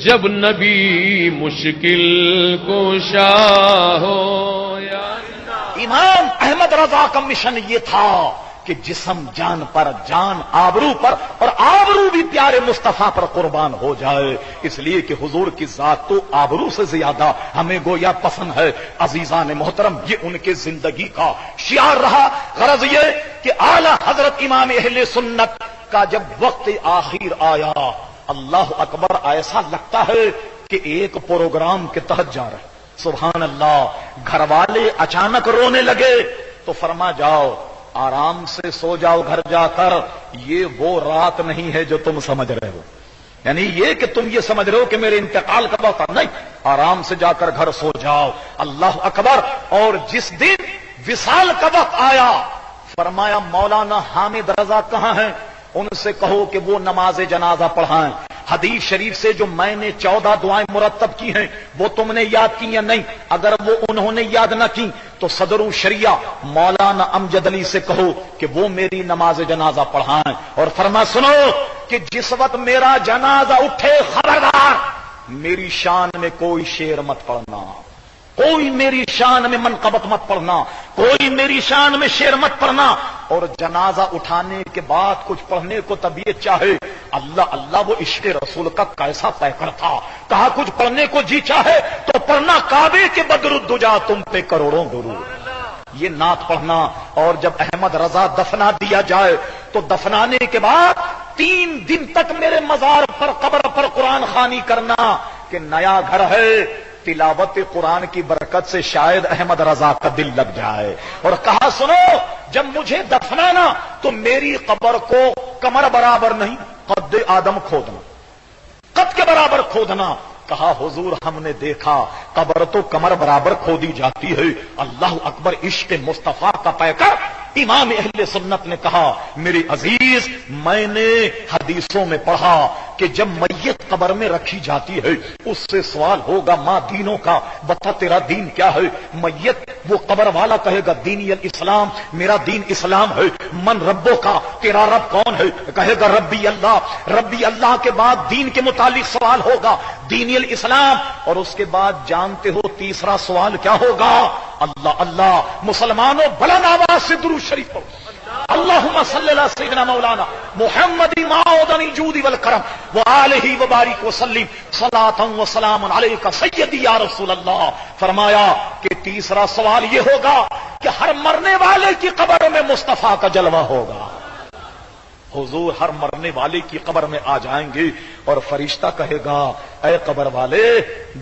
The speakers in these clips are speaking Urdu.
جب نبی مشکل کشا ہو یا امام احمد رضا کا مشن یہ تھا کہ جسم جان پر، جان آبرو پر، اور آبرو بھی پیارے مصطفیٰ پر قربان ہو جائے، اس لیے کہ حضور کی ذات تو آبرو سے زیادہ ہمیں گویا پسند ہے۔ عزیزان محترم، یہ ان کے زندگی کا شعار رہا۔ غرض یہ کہ اعلی حضرت امام اہل سنت کا جب وقت آخر آیا، اللہ اکبر، ایسا لگتا ہے کہ ایک پروگرام کے تحت جا رہے، سبحان اللہ۔ گھر والے اچانک رونے لگے تو فرما جاؤ، آرام سے سو جاؤ گھر جا کر، یہ وہ رات نہیں ہے جو تم سمجھ رہے ہو، یعنی یہ کہ تم یہ سمجھ رہے ہو کہ میرے انتقال کا وقت نہیں، آرام سے جا کر گھر سو جاؤ، اللہ اکبر۔ اور جس دن وصال کا وقت آیا، فرمایا مولانا حامد رضا کہاں ہیں؟ ان سے کہو کہ وہ نماز جنازہ پڑھائیں۔ حدیث شریف سے جو میں نے 14 دعائیں مرتب کی ہیں وہ تم نے یاد کی یا نہیں؟ اگر وہ انہوں نے یاد نہ کی تو صدر الشریعہ مولانا امجد علی سے کہو کہ وہ میری نماز جنازہ پڑھائیں، اور فرما سنو کہ جس وقت میرا جنازہ اٹھے، خبردار میری شان میں کوئی شعر مت پڑھنا، کوئی میری شان میں منقبت مت پڑھنا، کوئی میری شان میں شعر مت پڑھنا۔ اور جنازہ اٹھانے کے بعد کچھ پڑھنے کو طبیعت چاہے، اللہ اللہ، وہ عشق رسول کا کیسا پیکر تھا، کہا کچھ پڑھنے کو جی چاہے تو پڑھنا کعبے کے بدر الدجا تم پہ کروڑوں درود، یہ نعت پڑھنا۔ اور جب احمد رضا دفنا دیا جائے تو دفنانے کے بعد 3 دن تک میرے مزار پر، قبر پر قرآن خوانی کرنا کہ نیا گھر ہے، تلاوت قرآن کی برکت سے شاید احمد رضا کا دل لگ جائے۔ اور کہا سنو، جب مجھے دفنانا تو میری قبر کو کمر برابر نہیں، قد آدم کھودنا، قد کے برابر کھودنا۔ کہا حضور ہم نے دیکھا قبر تو کمر برابر کھودی جاتی ہے، اللہ اکبر، عشق مصطفیٰ کا پیکر۔ امام اہل سنت نے کہا میرے عزیز، میں نے حدیثوں میں پڑھا کہ جب میت قبر میں رکھی جاتی ہے اس سے سوال ہوگا ماں دینوں کا، بتا تیرا دین کیا ہے؟ میت وہ قبر والا کہے گا دینی الاسلام، میرا دین اسلام ہے۔ من ربو کا، تیرا رب کون ہے؟ کہے گا ربی اللہ۔ ربی اللہ کے بعد دین کے متعلق سوال ہوگا، دینی الاسلام۔ اور اس کے بعد جانتے ہو تیسرا سوال کیا ہوگا؟ اللہ اللہ۔ مسلمانوں بلند آواز سے درود شریف پڑھو، اللہم صلی اللہ سیدنا مولانا محمد معودن الجود والکرم وآلہ وبارک وسلم صلاۃ وسلام علیک سیدی یا رسول اللہ۔ فرمایا کہ تیسرا سوال یہ ہوگا کہ ہر مرنے والے کی قبر میں مصطفیٰ کا جلوہ ہوگا۔ حضور ہر مرنے والے کی قبر میں آ جائیں گے اور فرشتہ کہے گا اے قبر والے،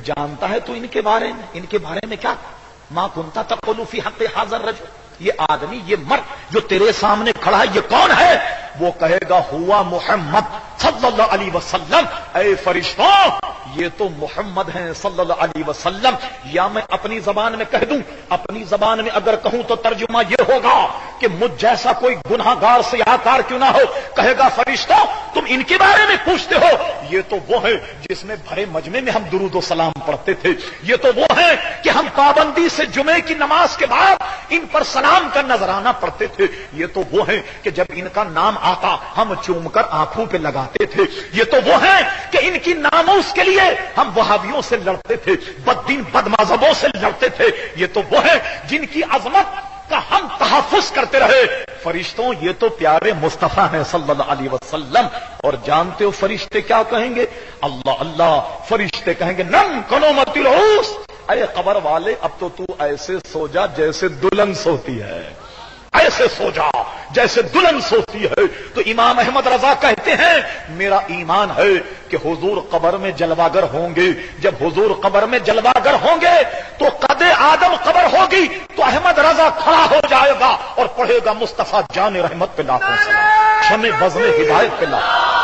جانتا ہے تو ان کے بارے میں کیا؟ ما کنتا تقول فی حق حاضر رجل، یہ آدمی، یہ مرد جو تیرے سامنے کھڑا ہے یہ کون ہے؟ وہ کہے گا ہوا محمد صلی اللہ علیہ وسلم۔ اے فرشتوں، یہ تو محمد ہیں صلی اللہ علیہ وسلم۔ یا میں اپنی زبان میں کہہ دوں، اپنی زبان میں اگر کہوں تو ترجمہ یہ ہوگا کہ مجھ جیسا کوئی گناہ گار سیاہ کار کیوں نہ ہو، کہے گا فرشتوں تم ان کے بارے میں پوچھتے ہو، یہ تو وہ ہے جس میں بھرے مجمع میں ہم درود و سلام پڑھتے تھے، یہ تو وہ ہے کہ ہم پابندی سے جمعے کی نماز کے بعد ان پر سلام کا نذرانہ پڑھتے تھے، یہ تو وہ ہے کہ جب ان کا نام آتا ہم چوم کر آنکھوں پہ لگاتے تھے، یہ تو وہ ہے کہ ان کی ناموس کے لیے ہم وہابیوں سے لڑتے تھے، بددین بد مذہبوں سے لڑتے تھے، یہ تو وہ ہے جن کی عظمت کا ہم تحفظ کرتے رہے۔ فرشتوں یہ تو پیارے مصطفیٰ ہیں صلی اللہ علیہ وسلم۔ اور جانتے ہو فرشتے کیا کہیں گے؟ اللہ اللہ، فرشتے کہیں گے نم کنومت العروس، اے قبر والے اب تو ایسے سو جا جیسے دلہن سوتی ہے، ایسے سو جا جیسے دلہن سوتی ہے۔ تو امام احمد رضا کہتے ہیں میرا ایمان ہے کہ حضور قبر میں جلواگر ہوں گے، جب حضور قبر میں جلواگر ہوں گے تو قد آدم قبر ہوگی تو احمد رضا کھڑا ہو جائے گا اور پڑھے گا مصطفیٰ جان رحمت پہ لاکھوں سلام، شمع بزم ہدایت پہ لاکھوں۔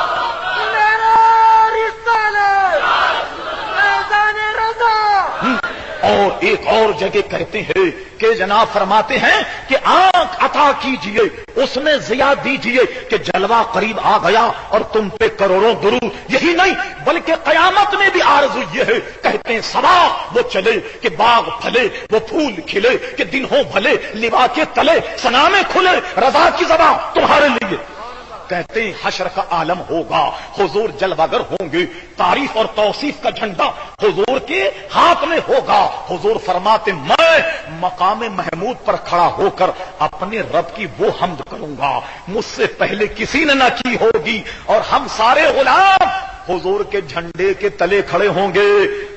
اور ایک اور جگہ کہتے ہیں کہ جناب فرماتے ہیں کہ آنکھ عطا کیجئے، اس میں ضیاء دیجئے کہ جلوہ قریب آ گیا اور تم پہ کروڑوں درود۔ یہی نہیں بلکہ قیامت میں بھی آرزو یہ ہے، کہتے ہیں سبا وہ چلے کہ باغ پھلے، وہ پھول کھلے کہ دن ہو بھلے، لوا کے تلے سنامے کھلے، رضا کی زباں تمہارے لیے۔ کہتے ہیں حشر کا عالم ہوگا، حضور جلوگر ہوں گے، تعریف اور توصیف کا جھنڈا حضور کے ہاتھ میں ہوگا۔ حضور فرماتے میں مقام محمود پر کھڑا ہو کر اپنے رب کی وہ حمد کروں گا مجھ سے پہلے کسی نے نہ کی ہوگی، اور ہم سارے غلام حضور کے جھنڈے کے تلے کھڑے ہوں گے۔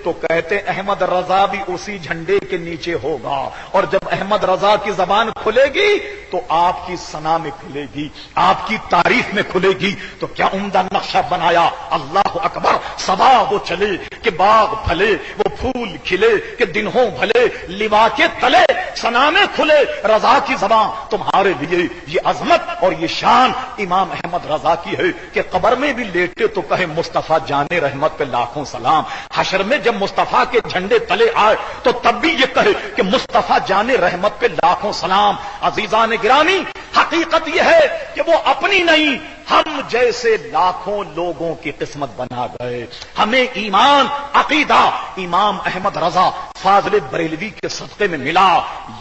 تو کہتے احمد رضا بھی اسی جھنڈے کے نیچے ہوگا، اور جب احمد رضا کی زبان کھلے گی تو آپ کی ثنا میں کھلے گی، آپ کی تعریف میں کھلے گی۔ تو کیا عمدہ نقشہ بنایا، اللہ اکبر۔ صبا وہ چلے کہ باغ پھلے، وہ پھول کھلے کہ دن ہوں بھلے، لوا کے تلے ثنا میں کھلے رضا کی زبان تمہارے لیے۔ یہ عظمت اور یہ شان امام احمد رضا کی ہے کہ قبر میں بھی لیٹے تو کہے مصطفیٰ جان رحمت پہ لاکھوں سلام، حشر میں جب مصطفیٰ کے جھنڈے تلے آئے تو تب بھی یہ کہے کہ مصطفیٰ جان رحمت پہ لاکھوں سلام۔ عزیزان گرامی، حقیقت یہ ہے کہ وہ اپنی نہیں، ہم جیسے لاکھوں لوگوں کی قسمت بنا گئے۔ ہمیں ایمان عقیدہ امام احمد رضا فاضل بریلوی کے صدقے میں ملا۔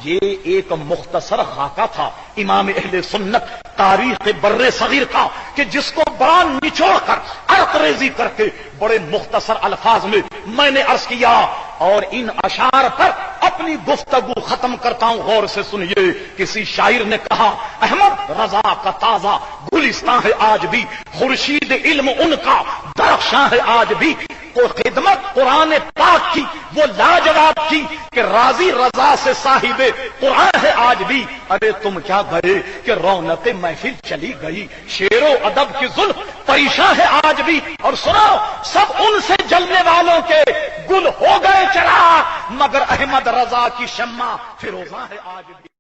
یہ ایک مختصر خاکہ تھا امام اہل سنت تاریخ بر صغیر کا، کہ جس کو بڑا نچوڑ کر عرق ریزی کر کے بڑے مختصر الفاظ میں نے عرض کیا، اور ان اشعار پر اپنی گفتگو ختم کرتا ہوں، غور سے سنیے۔ کسی شاعر نے کہا احمد رضا کا تازہ گلستان ہے آج بھی، خورشید علم ان کا درخشاں ہے آج بھی، کو خدمت قرآن پاک کی وہ لاجواب کی کہ راضی رضا سے صاحب قرآن ہے آج بھی۔ ارے تم کیا گئے کہ رونق محفل چلی گئی، شعر و ادب کی زلف پریشاں ہے آج بھی، اور سنو سب ان سے جلنے والوں کے گل ہو گئے چراغ، مگر احمد رضا کی شمع فیروزاں ہے آج بھی۔